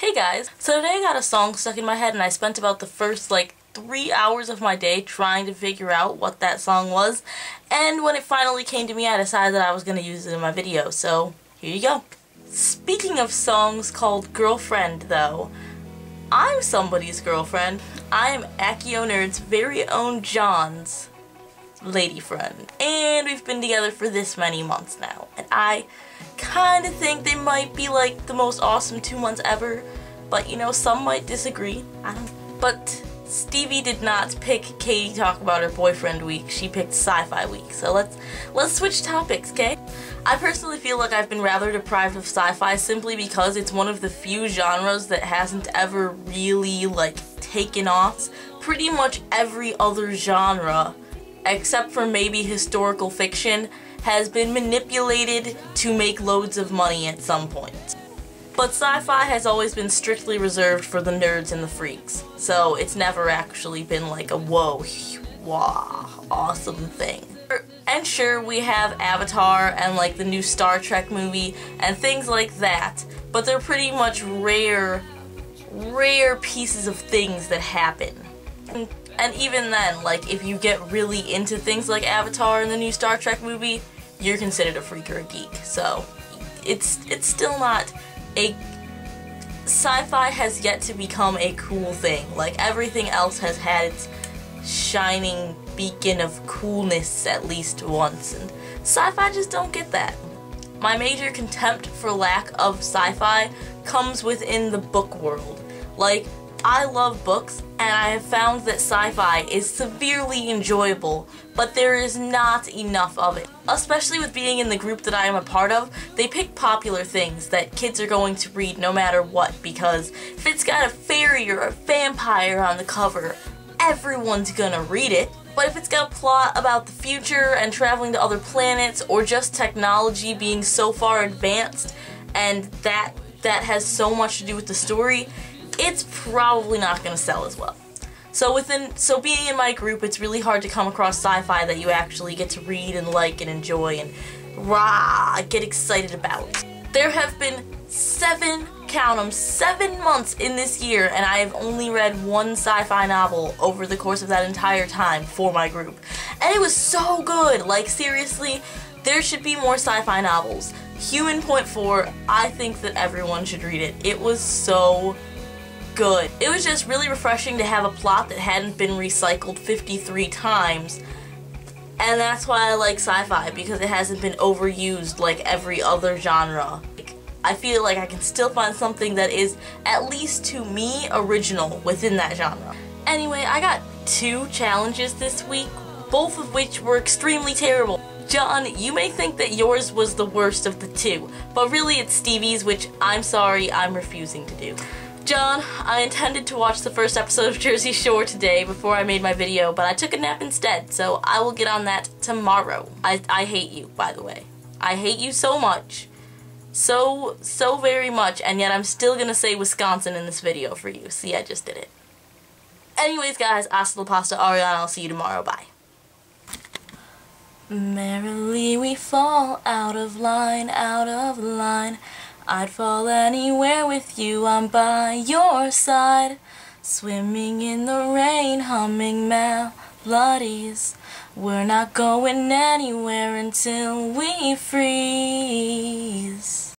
Hey guys, so today I got a song stuck in my head and I spent about the first 3 hours of my day trying to figure out what that song was, and when it finally came to me I decided that I was going to use it in my video, so here you go. Speaking of songs called Girlfriend though, I'm somebody's girlfriend. I am Accio Nerd's very own John's lady friend, and we've been together for this many months now, and I kind of think they might be the most awesome 2 months ever, but you know, some might disagree. But Stevie did not pick Katie talk about her boyfriend week, she picked sci-fi week, so let's switch topics, okay? I personally feel like I've been rather deprived of sci-fi simply because it's one of the few genres that hasn't ever really taken off. Pretty much every other genre, except for maybe historical fiction, has been manipulated to make loads of money at some point. But sci-fi has always been strictly reserved for the nerds and the freaks, so it's never actually been a whoa, wow, awesome thing. And sure, we have Avatar and the new Star Trek movie and things like that, but they're pretty much rare pieces of things that happen. And even then, if you get really into things like Avatar and the new Star Trek movie, you're considered a freak or a geek. So, it's still not a... Sci-fi has yet to become a cool thing. Everything else has had its shining beacon of coolness at least once, and sci-fi just don't get that. My major contempt for lack of sci-fi comes within the book world. I love books, and I have found that sci-fi is severely enjoyable, but there is not enough of it. Especially with being in the group that I am a part of, they pick popular things that kids are going to read no matter what, because if it's got a fairy or a vampire on the cover, everyone's gonna read it. But if it's got a plot about the future and traveling to other planets, or just technology being so far advanced, and that has so much to do with the story, it's probably not going to sell as well. So being in my group, it's really hard to come across sci-fi that you actually get to read and and enjoy and get excited about. There have been 7 months in this year, and I have only read 1 sci-fi novel over the course of that entire time for my group. And it was so good! Seriously, there should be more sci-fi novels. Human Point 4, I think that everyone should read it. It was so good. It was just really refreshing to have a plot that hadn't been recycled 53 times, and that's why I like sci-fi, because it hasn't been overused like every other genre. I feel like I can still find something that is, at least to me, original within that genre. Anyway, I got 2 challenges this week, both of which were extremely terrible. John, you may think that yours was the worst of the 2, but really it's Stevie's, which I'm sorry, I'm refusing to do. John, I intended to watch the first episode of Jersey Shore today before I made my video, but I took a nap instead, so I will get on that tomorrow. I hate you, by the way. I hate you so much. So very much, and yet I'm still gonna say Wisconsin in this video for you. See, I just did it. Anyways, guys, hasta la pasta, Ariana, I'll see you tomorrow. Bye. Merrily we fall out of line, out of line. I'd fall anywhere with you, I'm by your side. Swimming in the rain, humming melodies. We're not going anywhere until we freeze.